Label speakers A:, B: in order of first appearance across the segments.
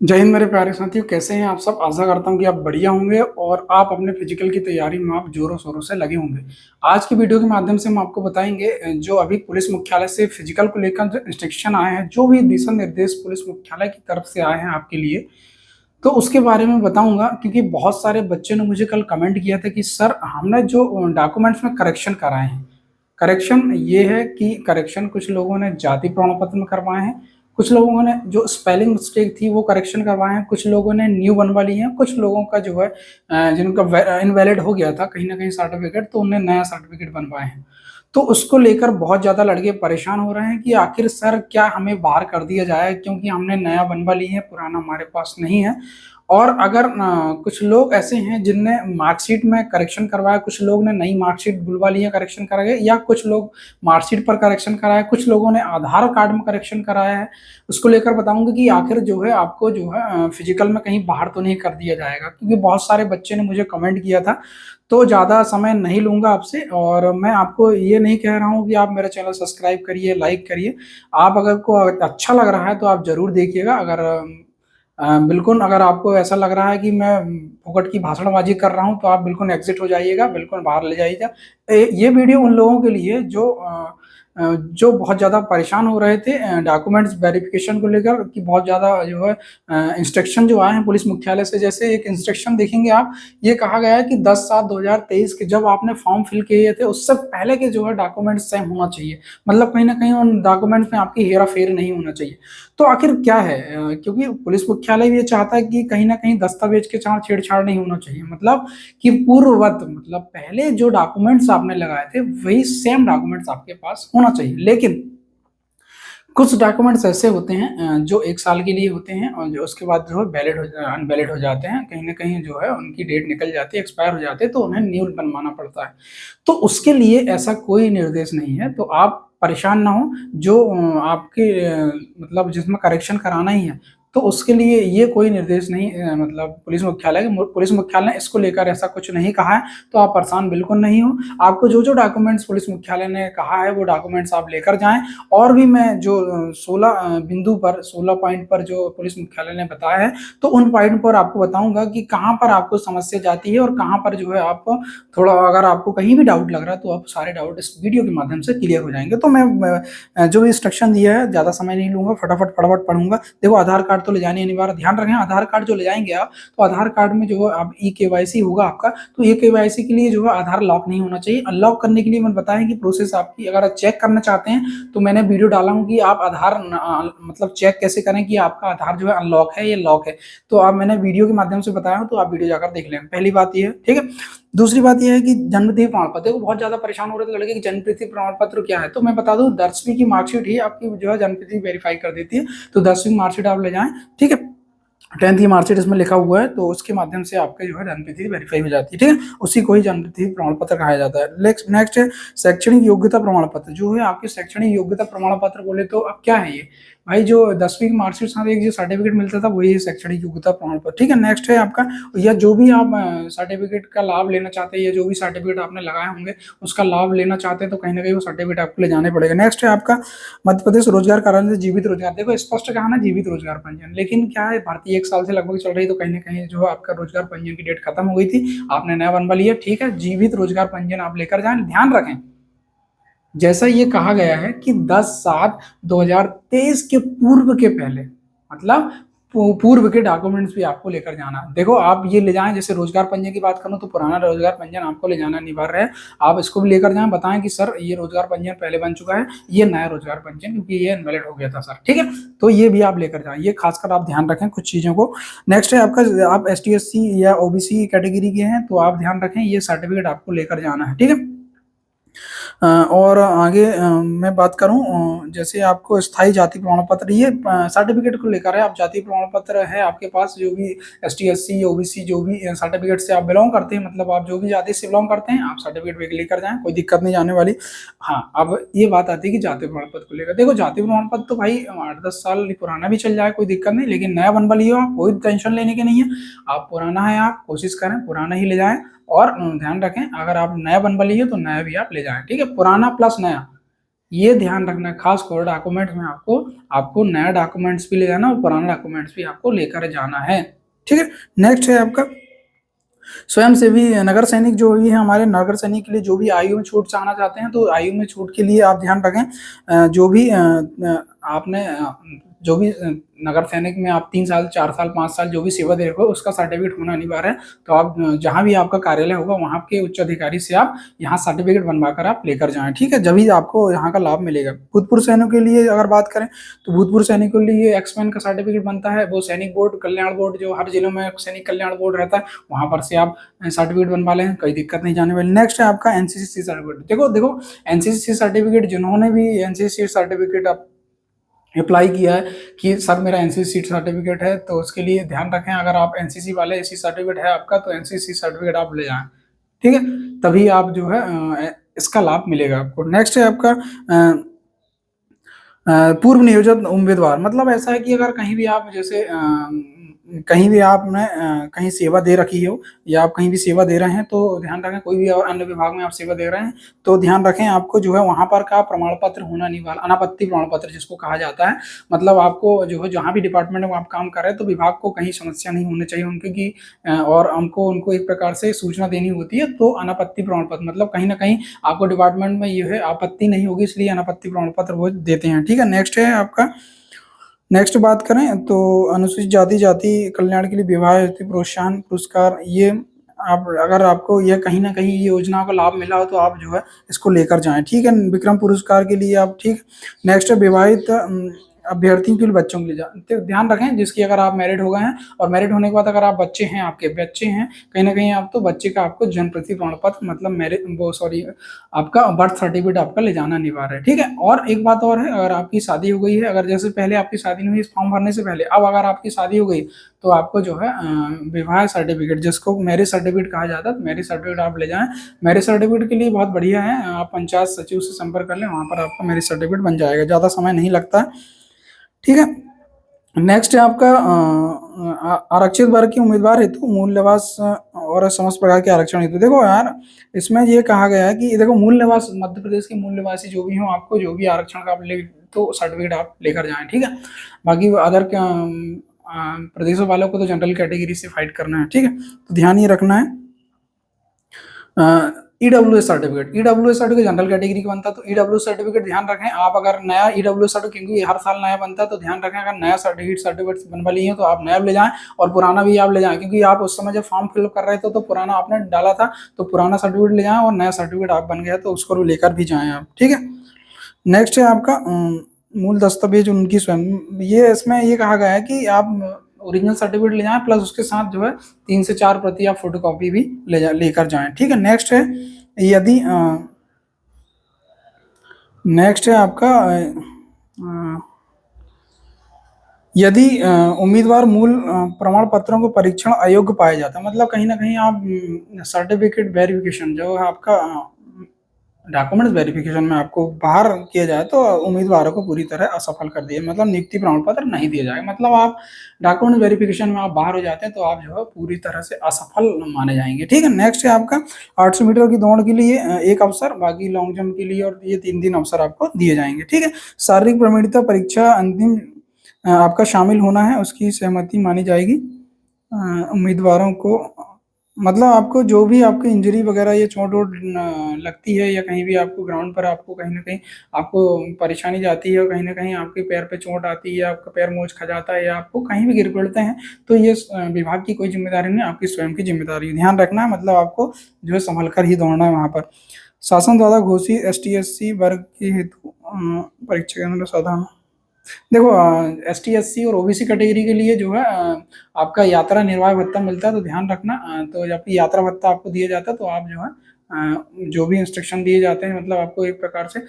A: जय हिंद मेरे प्यारे साथियों, कैसे हैं आप सब। आशा करता हूं कि आप बढ़िया होंगे और आप अपने फिजिकल की तैयारी में आप जोरों शोरों से लगे होंगे। आज की वीडियो के माध्यम से हम आपको बताएंगे जो अभी पुलिस मुख्यालय से फिजिकल को लेकर जो इंस्ट्रक्शन आए हैं, जो भी दिशा निर्देश पुलिस मुख्यालय की तरफ से आए हैं आपके लिए, तो उसके बारे में बताऊंगा। क्योंकि बहुत सारे बच्चों ने मुझे कल कमेंट किया था कि सर हमने जो डॉक्यूमेंट्स में करेक्शन कराए हैं। करेक्शन ये है कि करेक्शन कुछ लोगों ने जाति प्रमाण पत्र में करवाए हैं, कुछ लोगों ने जो स्पेलिंग मिस्टेक थी वो करेक्शन करवाए हैं, कुछ लोगों ने न्यू बनवा ली है, कुछ लोगों का जो है जिनका इनवैलिड हो गया था कहीं ना कहीं सर्टिफिकेट, तो उन्हें नया सर्टिफिकेट बनवाए हैं। तो उसको लेकर बहुत ज्यादा लड़के परेशान हो रहे हैं कि आखिर सर क्या हमें बाहर कर दिया जाए, क्योंकि हमने नया बनवा ली है, पुराना हमारे पास नहीं है। और अगर कुछ लोग ऐसे हैं जिनने मार्कशीट में करेक्शन करवाया, कुछ लोग ने नई मार्कशीट बुलवा ली है करेक्शन कराए, या कुछ लोग मार्कशीट पर करेक्शन कराया, कुछ लोगों ने आधार कार्ड में करेक्शन कराया है। उसको लेकर बताऊंगा कि आखिर जो है आपको जो है फिजिकल में कहीं बाहर तो नहीं कर दिया जाएगा, क्योंकि बहुत सारे बच्चे ने मुझे कमेंट किया था। तो ज़्यादा समय नहीं लूंगा आपसे, और मैं आपको ये नहीं कह रहा हूँ कि आप मेरा चैनल सब्सक्राइब करिए, लाइक करिए। आप अगर को अच्छा लग रहा है तो आप जरूर देखिएगा। अगर बिल्कुल अगर आपको ऐसा लग रहा है कि मैं फुकट की भाषणबाजी कर रहा हूं, तो आप बिल्कुल एग्जिट हो जाइएगा, बिल्कुल बाहर ले जाइएगा। ये वीडियो उन लोगों के लिए जो बहुत ज़्यादा परेशान हो रहे थे डॉक्यूमेंट्स वेरिफिकेशन को लेकर, कि बहुत ज़्यादा जो है इंस्ट्रक्शन जो आए हैं पुलिस मुख्यालय से। जैसे एक इंस्ट्रक्शन देखेंगे आप, ये कहा गया है कि 10/7/2023 के जब आपने फॉर्म फिल किए थे उससे पहले के जो है डॉक्यूमेंट्स सेम होना चाहिए। मतलब कहीं ना कहीं उन डॉक्यूमेंट्स में आपकी हेरा फेर नहीं होना चाहिए। तो आखिर क्या है, क्योंकि पुलिस मुख्यालय भी ये चाहता है कि कहीं ना कहीं दस्तावेज के साथ छेड़छाड़ नहीं होना चाहिए। मतलब कि पूर्ववत, मतलब पहले जो डॉक्यूमेंट्स आपने लगाए थे वही सेम डॉक्यूमेंट्स आपके पास होना चाहिए। लेकिन कुछ डॉक्यूमेंट्स ऐसे होते हैं जो 1 साल के लिए होते हैं, और जो उसके बाद जो है वैलिड हो अनवैलिड हो जाते हैं, कहीं ना कहीं जो है उनकी डेट निकल जाती है, एक्सपायर हो जाते हैं, तो उन्हें न्यू बनवाना पड़ता है। तो उसके लिए ऐसा कोई निर्देश नहीं है, तो आप परेशान ना हो। जो आपके मतलब जिसमें करेक्शन कराना ही है, तो उसके लिए ये कोई निर्देश नहीं, मतलब पुलिस मुख्यालय ने इसको लेकर ऐसा कुछ नहीं कहा है। तो आप परेशान बिल्कुल नहीं हो। आपको जो जो डॉक्यूमेंट्स पुलिस मुख्यालय ने कहा है वो डॉक्यूमेंट्स आप लेकर जाएं। और भी मैं जो 16 पॉइंट पर जो पुलिस मुख्यालय ने बताया है, तो उन पॉइंट पर आपको बताऊंगा कि कहाँ पर आपको समस्या जाती है और कहाँ पर जो है आप थोड़ा, अगर आपको कहीं भी डाउट लग रहा है तो आप सारे डाउट इस वीडियो के माध्यम से क्लियर हो जाएंगे। तो मैं जो इंस्ट्रक्शन दिया है ज़्यादा समय नहीं लूंगा, फटाफट फटाफट पढ़ूंगा। देखो, आधार कार्ड तो ले जाने अनिवार्य, ध्यान रखें आधार कार्ड जो ले जाएंगे आप, तो आधार कार्ड में जो है आप ई-केवाईसी होगा आपका। तो ई-केवाईसी के लिए जो है आधार लॉक नहीं होना चाहिए। अनलॉक करने के लिए मैंने बताया कि प्रोसेस आपकी, अगर आप चेक करना चाहते हैं तो मैंने वीडियो डाला हूँ कि आप आधार मतलब चेक कैसे करें कि आपका आधार जो है अनलॉक है या लॉक है। तो आप, मैंने वीडियो के माध्यम से बताया हूँ, तो आप वीडियो जाकर देख लें। पहली बात ये है, ठीक है। दूसरी बात यह है कि जन्मतिथि प्रमाण पत्र, देखो बहुत ज्यादा परेशान हो रहे थे लड़के कि जन्मतिथि प्रमाण पत्र क्या है। तो मैं बता दूं, 10वीं की मार्कशीट ही आपकी जो है जन्मतिथि वेरीफाई कर देती है। तो 10वीं मार्कशीट आप ले जाएं, ठीक है। 10th की मार्कशीट इसमें लिखा हुआ है, तो उसके माध्यम से आपके जो है जन्मतिथि वेरीफाई हो जाती है, ठीक है। उसी को ही जन्मतिथि प्रमाण पत्र कहा जाता है। नेक्स्ट है शैक्षणिक योग्यता प्रमाण पत्र। जो है आपके शैक्षणिक योग्यता प्रमाण पत्र बोले तो अब क्या है ये भाई, जो 10वीं की मार्कशीट साथ एक जो सर्टिफिकेट मिलता था वही है शैक्षणिक योग्यता प्रमाण पत्र, ठीक है। नेक्स्ट है आपका, या जो भी आप सर्टिफिकेट का लाभ लेना चाहते हैं, या जो भी सर्टिफिकेट आपने लगाए होंगे उसका लाभ लेना चाहते हैं, तो कहीं ना कहीं वो सर्टिफिकेट आपको ले जाने पड़ेगा। नेक्स्ट है आपका मध्य प्रदेश रोजगार कार्यालय से जीवित रोजगार। देखो स्पष्ट कहा ना, जीवित रोजगार पंजीयन, लेकिन क्या है, भारतीय 1 साल से लगभग चल रही, तो कहीं ना कहीं जो है आपका रोजगार पंजीयन की डेट खत्म हो गई थी, आपने नया बनवा लिया, ठीक है। जीवित रोजगार पंजीयन आप लेकर जाएं। ध्यान रखें, जैसा ये कहा गया है कि 10/7/2023 के पूर्व के पहले, मतलब पूर्व के डॉक्यूमेंट्स भी आपको लेकर जाना है। देखो आप ये ले जाएं, जैसे रोजगार पंजीयन की बात करूं तो पुराना रोजगार पंजीयन आपको ले जाना अनिवार्य है। आप इसको भी लेकर जाएं, बताएं कि सर ये रोजगार पंजीयन पहले बन चुका है, ये नया रोजगार पंजीयन, क्योंकि ये इनवैलिड हो गया था सर, ठीक है। तो ये भी आप लेकर जाएं, ये खासकर आप ध्यान रखें कुछ चीजों को। नेक्स्ट है आपका, आप ST SC या OBC कैटेगरी के हैं तो आप ध्यान रखें, ये सर्टिफिकेट आपको लेकर जाना है, ठीक है। और आगे मैं बात करूं, जैसे आपको स्थायी जाति प्रमाण पत्र, ये सर्टिफिकेट को लेकर है। आप जाति प्रमाण पत्र है आपके पास, जो भी ST SC OBC जो भी सर्टिफिकेट से आप बिलोंग करते हैं, मतलब आप जो भी जाति से बिलोंग करते हैं, आप सर्टिफिकेट भी लेकर जाएं, कोई दिक्कत नहीं जाने वाली। हाँ, अब ये बात आती है कि जाति प्रमाण पत्र को लेकर, देखो जाति प्रमाण पत्र तो भाई 8-10 साल पुराना भी चल जाए कोई दिक्कत नहीं, लेकिन नया बनवा लियो आप, कोई टेंशन लेने की नहीं है। आप पुराना है, आप कोशिश करें पुराना ही ले जाएं। और ध्यान रखें, अगर आप नया बनवा लिए तो नया भी आप ले जाएं, ठीक है। पुराना प्लस नया, ये ध्यान रखना है खास कर डॉक्यूमेंट में आपको आपको नया डॉक्यूमेंट्स भी ले जाना और पुराना डॉक्यूमेंट्स भी आपको लेकर जाना है। ठीक है। नेक्स्ट है आपका स्वयं सेवी नगर सैनिक जो भी है हमारे नगर सैनिक के लिए जो भी आयु में छूट चाहना चाहते हैं तो आयु में छूट के लिए आप ध्यान रखें जो भी आपने जो भी नगर सैनिक में आप 3 साल 4 साल 5 साल जो भी सेवा दे रहे हो उसका सर्टिफिकेट होना अनिवार्य है। तो आप जहां भी आपका कार्यालय होगा वहां के उच्च अधिकारी से आप यहाँ सर्टिफिकेट बनवाकर आप लेकर जाएं। ठीक है, जब ही आपको यहाँ का लाभ मिलेगा। भूतपूर्व सैनिकों के लिए अगर बात करें तो भूतपूर्व सैनिकों के लिए एक्समैन का सर्टिफिकेट बनता है। वो सैनिक बोर्ड कल्याण बोर्ड जो हर जिलों में सैनिक कल्याण बोर्ड रहता है वहां पर से आप सर्टिफिकेट बनवा लें, कोई दिक्कत नहीं जाने वाली। नेक्स्ट है आपका एनसीसी सर्टिफिकेट। देखो देखो एनसीसी सर्टिफिकेट जिन्होंने भी एनसीसी सर्टिफिकेट आप अप्लाई किया है कि सर मेरा एनसीसी सर्टिफिकेट है तो उसके लिए ध्यान रखें अगर आप एनसीसी वाले एसी सर्टिफिकेट है आपका तो एनसीसी सर्टिफिकेट आप ले जाएं। ठीक है, तभी आप जो है इसका लाभ मिलेगा आपको। नेक्स्ट है आपका पूर्व नियोजित उम्मीदवार। मतलब ऐसा है कि अगर कहीं भी आप जैसे कहीं भी आपने कहीं सेवा दे रखी हो या आप कहीं भी सेवा दे रहे हैं तो ध्यान रखें, कोई भी और अन्य विभाग में आप सेवा दे रहे हैं तो ध्यान रखें आपको जो है वहां पर का प्रमाण पत्र होना अनिवार्य, अनापत्ति प्रमाण पत्र जिसको कहा जाता है। मतलब आपको जो है जहां भी डिपार्टमेंट में आप काम कर रहे हैं तो विभाग को कहीं समस्या नहीं होनी चाहिए उनकी कि और हमको उनको एक प्रकार से सूचना देनी होती है। तो अनापत्ति प्रमाण पत्र मतलब कहीं ना कहीं आपको डिपार्टमेंट में ये है आपत्ति नहीं होगी इसलिए अनापत्ति प्रमाण पत्र वो देते हैं। ठीक है। नेक्स्ट है आपका नेक्स्ट बात करें तो अनुसूचित जाति जाति कल्याण के लिए विवाह हेतु प्रोत्साहन पुरस्कार, ये आप अगर आपको यह कहीं ना कहीं ये योजना का लाभ मिला हो तो आप जो है इसको लेकर जाएं। ठीक है, विक्रम पुरस्कार के लिए आप। ठीक। नेक्स्ट है विवाहित अभ्यर्थियों के लिए बच्चों के लिए तो ध्यान रखें जिसकी अगर आप मैरिड हो गए हैं और मैरिड होने के बाद अगर आप बच्चे हैं आपके बच्चे हैं कहीं ना कहीं आप तो बच्चे का आपको जन्म प्रति प्रमाण पत्र मतलब मैरिज वो सॉरी आपका बर्थ सर्टिफिकेट आपका ले जाना अनिवार्य है। ठीक है। और एक बात और है अगर आपकी शादी हो गई है, अगर जैसे पहले आपकी शादी नहीं हुई इस फॉर्म भरने से पहले, अब अगर आपकी शादी हो गई तो आपको जो है विवाह सर्टिफिकेट जिसको मैरिज सर्टिफिकेट कहा जाता है मैरिज सर्टिफिकेट आप ले जाएं। मैरिज सर्टिफिकेट के लिए बहुत बढ़िया है, आप पंचायत सचिव से संपर्क कर लें वहां पर आपका मैरिज सर्टिफिकेट बन जाएगा, ज्यादा समय नहीं लगता। ठीक है। नेक्स्ट है आपका आरक्षित वर्ग के उम्मीदवार हेतु मूल निवास और समस्त प्रकार के आरक्षण हेतु। देखो यार इसमें ये कहा गया है कि देखो मूल निवास मध्य प्रदेश के मूल निवासी जो भी हो आपको जो भी आरक्षण का आप ले तो सर्टिफिकेट आप लेकर जाएं। ठीक है। बाकी अदर प्रदेशों वालों को तो जनरल कैटेगरी से फाइट करना है। ठीक है, तो ध्यान ये रखना है। ईडब्ल्यूएस सर्टिफिकेट जनरल कैटेगरी का बनता है तो ईडब्ल्यूएस सर्टिफिकेट ध्यान रखें आप अगर नया ईडब्ल्यूएस सर्टिफिकेट क्योंकि हर साल नया बनता है तो ध्यान रखें अगर नया सर्टिफिकेट बनवा लिए हैं तो आप नया ले जाएं और पुराना भी आप ले जाएं क्योंकि आप उस समय जब फॉर्म फिल कर रहे थे तो पुराना आपने डाला था तो पुराना सर्टिफिकेट ले जाएं और नया सर्टिफिकेट आप बन गया तो उसको लेकर भी जाएं आप। ठीक है। नेक्स्ट है आपका मूल दस्तावेज उनकी स्वयं, ये इसमें ये कहा गया है कि आप ओरिजिनल सर्टिफिकेट ले जाएं प्लस उसके साथ जो है 3 से 4 प्रति आप फोटोकॉपी भी लेकर जाएं। ठीक है। नेक्स्ट है यदि नेक्स्ट है आपका यदि उम्मीदवार मूल प्रमाण पत्रों को परीक्षण अयोग्य पाया जाता है मतलब कहीं ना कहीं आप सर्टिफिकेट वेरिफिकेशन जो है आपका डॉक्यूमेंट्स वेरिफिकेशन में आपको बाहर किया जाए तो उम्मीदवारों को पूरी तरह असफल कर दिया मतलब नियुक्ति प्रमाण पत्र नहीं दिया जाएगा। मतलब आप डॉक्यूमेंट वेरिफिकेशन में आप बाहर हो जाते हैं तो आप जो है पूरी तरह से असफल माने जाएंगे। ठीक है। नेक्स्ट है आपका 800 मीटर की दौड़ के लिए एक अवसर, बाकी लॉन्ग जंप के लिए और ये 3 अवसर आपको दिए जाएंगे। ठीक है। शारीरिक प्रवीणता परीक्षा अंतिम आपका शामिल होना है उसकी सहमति मानी जाएगी उम्मीदवारों को। मतलब आपको जो भी आपको इंजरी वगैरह ये चोट वोट लगती है या कहीं भी आपको ग्राउंड पर आपको कहीं ना कहीं आपको परेशानी जाती है और कहीं ना कहीं आपके पैर पे चोट आती है आपका पैर मोच खा जाता है या आपको कहीं भी गिर पड़ते हैं तो ये विभाग की कोई जिम्मेदारी नहीं आपकी स्वयं की जिम्मेदारी है। ध्यान रखना है मतलब आपको जो है संभल कर ही दौड़ना है वहाँ पर। शासन द्वारा घोषित ST SC वर्ग के हेतु परीक्षा केंद्र साधारण। देखो ST SC और OBC कैटेगरी के लिए जो है आपका यात्रा निर्वाह भत्ता मिलता है तो ध्यान रखना तो जब यात्रा भत्ता आपको दिया जाता है तो आप जो है जो भी इंस्ट्रक्शन दिए जाते हैं मतलब आपको एक प्रकार से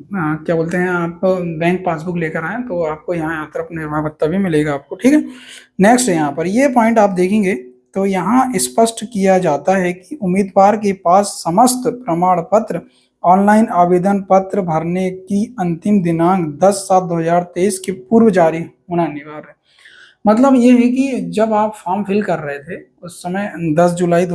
A: क्या बोलते हैं आप बैंक पासबुक लेकर आए तो आपको यहाँ यात्रा निर्वाह भत्ता भी मिलेगा आपको। ठीक है। नेक्स्ट है यहाँ पर ये पॉइंट आप देखेंगे तो यहाँ स्पष्ट किया जाता है कि उम्मीदवार के पास समस्त प्रमाण पत्र ऑनलाइन आवेदन पत्र भरने की अंतिम दिनांक 10/7/2023 के पूर्व जारी होना अनिवार्य है। मतलब ये है कि जब आप फॉर्म फिल कर रहे थे उस समय 10 जुलाई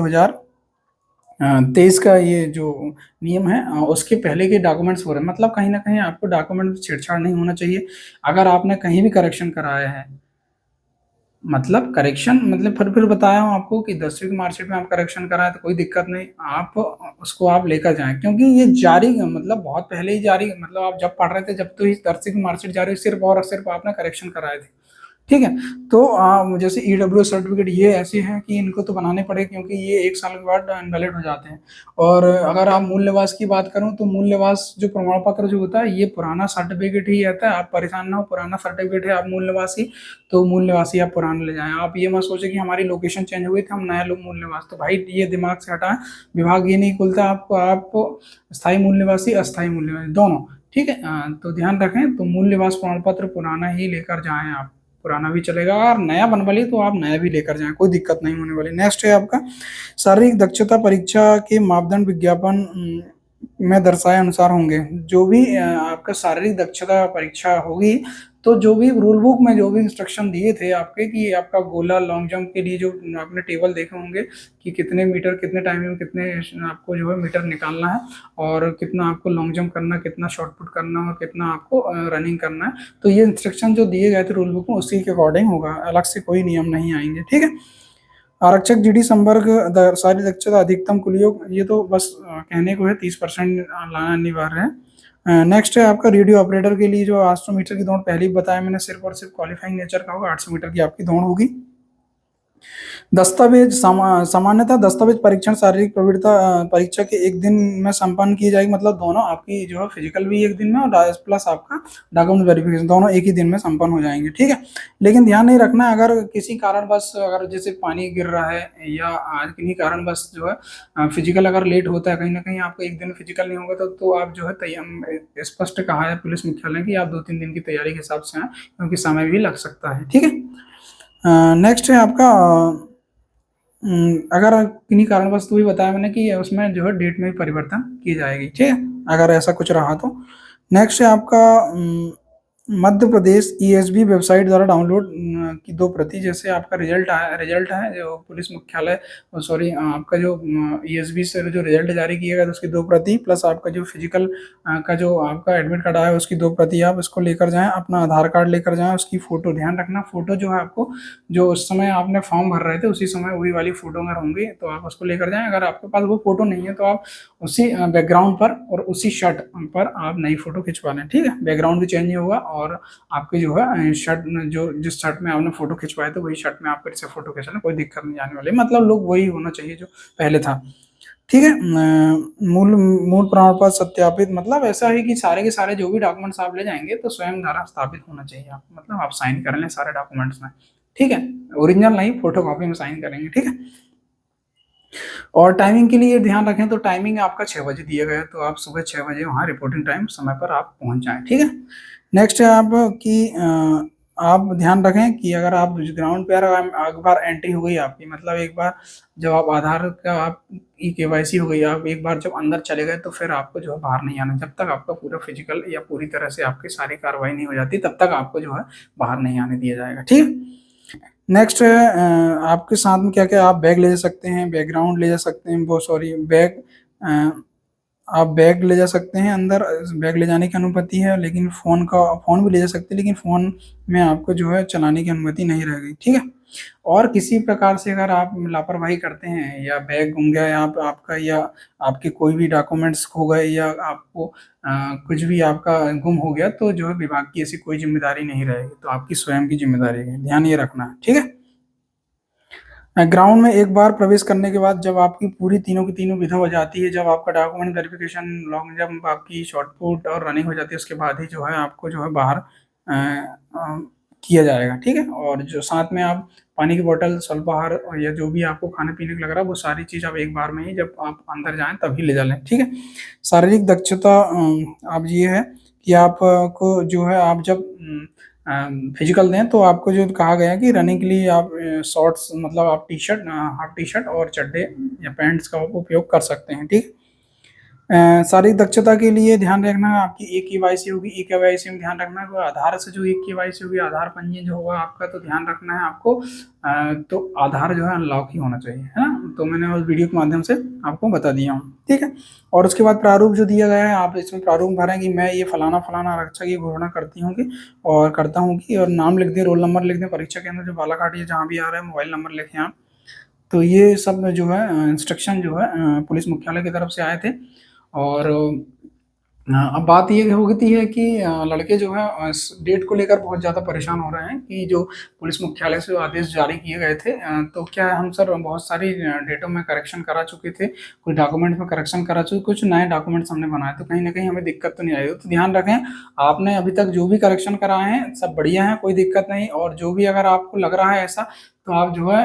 A: 23 का ये जो नियम है, उसके पहले के डॉक्यूमेंट्स हो रहे हैं, मतलब कहीं ना कहीं आपको डॉक्यूमेंट में छेड़छाड़ नहीं होना चाहिए। अगर आपने कहीं भी करेक्शन कराया है, मतलब करेक्शन, मतलब फिर बताया हूँ आपको कि 10वीं की मार्कशीट में आप करेक्शन कराए तो कोई दिक्कत नहीं, आप उसको आप लेकर जाएं, क्योंकि ये जारी मतलब बहुत पहले ही जारी, मतलब आप जब पढ़ रहे थे जब तो इस 10वीं की मार्कशीट जारी, सिर्फ और सिर्फ आपने करेक्शन कराए थे। ठीक है। तो जैसे ईडब्ल्यू सर्टिफिकेट ये ऐसे हैं कि इनको तो बनाने पड़े, क्योंकि ये 1 साल के बाद इनवैलिड हो जाते हैं। और अगर आप मूल निवास की बात करूं तो मूल निवास जो प्रमाण पत्र जो होता है, ये पुराना सर्टिफिकेट ही रहता है। आप परेशान ना हो, पुराना सर्टिफिकेट है, आप मूल निवासी, तो मूल निवासी आप पुराना ले जाएं। आप ये मत सोचे कि हमारी लोकेशन चेंज हुई थी हम नया लोग मूल निवास, तो भाई ये दिमाग से हटाएं। विभाग ये नहीं खुलता आपको, आपको स्थायी मूल निवासी अस्थायी मूल निवासी दोनों। ठीक है। तो ध्यान रखें, तो मूल निवास प्रमाण पत्र पुराना ही लेकर जाएं आप, पुराना भी चलेगा, और नया बनवा लिए तो आप नया भी लेकर जाएं, कोई दिक्कत नहीं होने वाली। नेक्स्ट है आपका शारीरिक दक्षता परीक्षा के मापदंड विज्ञापन में दर्शाए अनुसार होंगे। जो भी आपका शारीरिक दक्षता परीक्षा होगी, तो जो भी रूल बुक में जो भी इंस्ट्रक्शन दिए थे आपके, कि आपका गोला लॉन्ग जंप के लिए जो आपने टेबल देखे होंगे कि कितने मीटर कितने टाइम में कितने आपको जो है मीटर निकालना है, और कितना आपको लॉन्ग जंप करना, कितना शॉर्ट पुट करना, और कितना आपको रनिंग करना है, तो ये इंस्ट्रक्शन जो दिए गए थे रूल बुक में उसी के अकॉर्डिंग होगा, अलग से कोई नियम नहीं आएंगे। ठीक है। आरक्षक जीडी संवर्ग सारी दक्षता अधिकतम कुल योग, ये तो बस कहने को है, 30% लाना अनिवार्य है। नेक्स्ट है आपका रेडियो ऑपरेटर के लिए जो 800 मीटर की दौड़ पहले ही बताया मैंने, सिर्फ और सिर्फ क्वालिफाइंग नेचर का होगा, 800 मीटर की आपकी दौड़ होगी। दस्तावेज सामान्यतः दस्तावेज परीक्षण शारीरिक प्रवृत्ता परीक्षा के एक दिन में संपन्न की जाएगी, मतलब दोनों आपकी जो है फिजिकल भी एक दिन में, और प्लस आपका डॉक्यूमेंट वेरिफिकेशन दोनों एक ही दिन में संपन्न हो जाएंगे। ठीक है। लेकिन ध्यान नहीं रखना, अगर किसी कारण बस, अगर जैसे पानी गिर रहा है या आज किन्हीं कारण बस जो है फिजिकल अगर लेट होता है, कहीं ना कहीं आपको एक दिन फिजिकल नहीं होगा, तो आप जो है स्पष्ट कहा है पुलिस मुख्यालय की, आप 2-3 दिन की तैयारी के हिसाब से आए, क्योंकि समय भी लग सकता है। ठीक है। नेक्स्ट है आपका अगर किन्हीं कारणवश, तो भी बताया मैंने कि उसमें जो है डेट में भी परिवर्तन की जाएगी। ठीक है, अगर ऐसा कुछ रहा तो। नेक्स्ट है आपका मध्य प्रदेश ईएसबी वेबसाइट द्वारा डाउनलोड की 2 प्रति, जैसे आपका रिजल्ट है जो पुलिस मुख्यालय, सॉरी आपका जो ईएसबी से जो रिजल्ट जारी किया गया, तो उसकी 2 प्रति, प्लस आपका जो फिजिकल का जो आपका एडमिट कार्ड आया है उसकी 2 प्रति आप इसको लेकर जाएं, अपना आधार कार्ड लेकर जाएं, उसकी फोटो, ध्यान रखना फोटो जो है आपको, जो उस समय आपने फॉर्म भर रहे थे उसी समय वही वाली फोटो अगर होंगी तो आप उसको लेकर जाएं। अगर आपके पास वो फोटो नहीं है तो आप उसी बैकग्राउंड पर और उसी शर्ट पर आप नई फोटो खिंचवा लें। ठीक है, बैकग्राउंड भी चेंज नहीं होगा, और आपकी जो है शर्ट जो जिस शर्ट में आपने फोटो खिंचवाया था वही शर्ट में आप फिर से फोटो खिंचा लें, कोई दिक्कत नहीं आने वाली, मतलब लोग वही होना चाहिए जो पहले था। ठीक है। मूल मूल प्रमाण पत्र सत्यापित, मतलब ऐसा है कि सारे के सारे जो भी डॉक्यूमेंट्स आप ले जाएंगे तो स्वयं द्वारा स्थापित होना चाहिए, आप मतलब आप साइन कर लें सारे डॉक्यूमेंट्स में। ठीक है, ओरिजिनल नहीं, फोटो कॉपी में साइन करेंगे। ठीक है। और टाइमिंग के लिए ध्यान रखें, तो टाइमिंग आपका 6 बजे दिया गया है, तो आप सुबह 6 बजे वहाँ रिपोर्टिंग टाइम समय पर आप पहुँच जाएँ। ठीक है। नेक्स्ट है आप कि आप ध्यान रखें कि अगर आप ग्राउंड पे एक बार एंट्री हो गई आपकी, मतलब एक बार जब आप आधार का आप केवाईसी हो गई, आप एक बार जब अंदर चले गए तो फिर आपको जो है बाहर नहीं आना, जब तक आपका पूरा फिजिकल या पूरी तरह से आपकी सारी कार्रवाई नहीं हो जाती तब तक आपको जो है बाहर नहीं आने दिया जाएगा। ठीक है। नेक्स्ट है आपके साथ में क्या क्या आप बैग ले जा सकते हैं, बैकग्राउंड ले जा सकते हैं, वो सॉरी बैग, आप बैग ले जा सकते हैं अंदर, बैग ले जाने की अनुमति है, लेकिन फ़ोन भी ले जा सकते हैं, लेकिन फ़ोन में आपको जो है चलाने की अनुमति नहीं रहेगी। ठीक है। और किसी प्रकार से अगर आप लापरवाही करते हैं, या बैग गुम गया या आपका, या आपके कोई भी डॉक्यूमेंट्स खो गए, या आपको कुछ भी आपका गुम हो गया, तो जो है विभाग की ऐसी कोई जिम्मेदारी नहीं रहेगी, तो आपकी स्वयं की जिम्मेदारी है, ध्यान ये रखना है। ठीक है। ग्राउंड में एक बार प्रवेश करने के बाद जब आपकी पूरी तीनों की तीनों विधा हो जाती है, जब आपका डॉक्यूमेंट वेरिफिकेशन, लॉन्ग जंप, आपकी शॉर्ट पुट और रनिंग हो जाती है, उसके बाद ही जो है आपको जो है बाहर किया जाएगा। ठीक है। और जो साथ में आप पानी की बोतल, स्वल्पाहार, और या जो भी आपको खाने पीने का लग रहा है वो सारी चीज़ आप एक बार में ही जब आप अंदर जाएं तभी ले जा लें। ठीक है। शारीरिक दक्षता आप ये है कि आपको जो है आप जब फिजिकल दें तो आपको जो कहा गया है कि रनिंग के लिए आप शॉर्ट्स, मतलब आप T shirt, half T shirt और चड्डे या पैंट्स का उपयोग कर सकते हैं। ठीक। शारीरिक दक्षता के लिए ध्यान रखना है आपकी ई-केवाईसी होगी, ई-केवाईसी में ध्यान रखना है वो आधार से जो ई-केवाईसी होगी, आधार पंजीयन जो होगा आपका, तो ध्यान रखना है आपको तो आधार जो है अनलॉक ही होना चाहिए, है ना? तो मैंने उस वीडियो के माध्यम से आपको बता दिया हूँ, ठीक है? और उसके बाद प्रारूप जो दिया गया है, आप इसमें प्रारूप भरें कि मैं ये फलाना-फलाना आरक्षक की घोषणा करती हूँ कि और करता हूँ कि और नाम लिख दें, रोल नंबर लिख दें, परीक्षा केंद्र जो बालाघाट या जहाँ भी आ रहा है, मोबाइल नंबर लिखें आप। तो ये सब जो है इंस्ट्रक्शन जो है पुलिस मुख्यालय की तरफ से आए थे और अब बात ये होती है कि लड़के जो है इस डेट को लेकर बहुत ज़्यादा परेशान हो रहे हैं कि जो पुलिस मुख्यालय से आदेश जारी किए गए थे तो क्या है हम सर बहुत सारी डेटों में करेक्शन करा चुके थे, कुछ डॉक्यूमेंट्स में करेक्शन करा चुके, कुछ नए डॉक्यूमेंट्स हमने बनाए, तो कहीं न कहीं हमें दिक्कत तो नहीं आई हो। तो ध्यान रखें, आपने अभी तक जो भी करेक्शन कराए हैं, सब बढ़िया है, कोई दिक्कत नहीं और जो भी अगर आपको लग रहा है ऐसा, तो आप जो है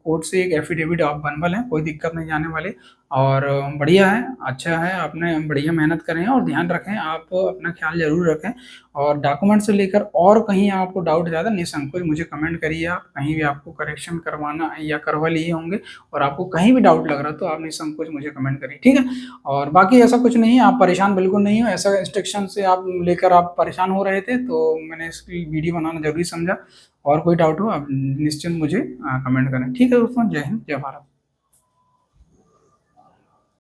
A: कोर्ट से एक एफ़िडेविट आप बनवा लें, कोई दिक्कत नहीं जाने वाली। और बढ़िया है, अच्छा है, आपने बढ़िया मेहनत करें हैं और ध्यान रखें, आप अपना ख़्याल ज़रूर रखें और डॉक्यूमेंट से लेकर और कहीं आपको डाउट ज़्यादा निसंकोच मुझे कमेंट करिए आप, कहीं भी आपको करेक्शन करवाना या करवा लिए होंगे और आपको कहीं भी डाउट लग रहा है, तो आप निसंकोच मुझे कमेंट करिए, ठीक है? और बाकी ऐसा कुछ नहीं है, आप परेशान बिल्कुल नहीं हो, ऐसा इंस्ट्रक्शन से आप लेकर आप परेशान हो रहे थे, तो मैंने इसकी वीडियो बनाना ज़रूरी समझा और कोई डाउट हो आप निश्चिंत मुझे कमेंट करें। ठीक है दोस्तों, जय हिंद, जय भारत।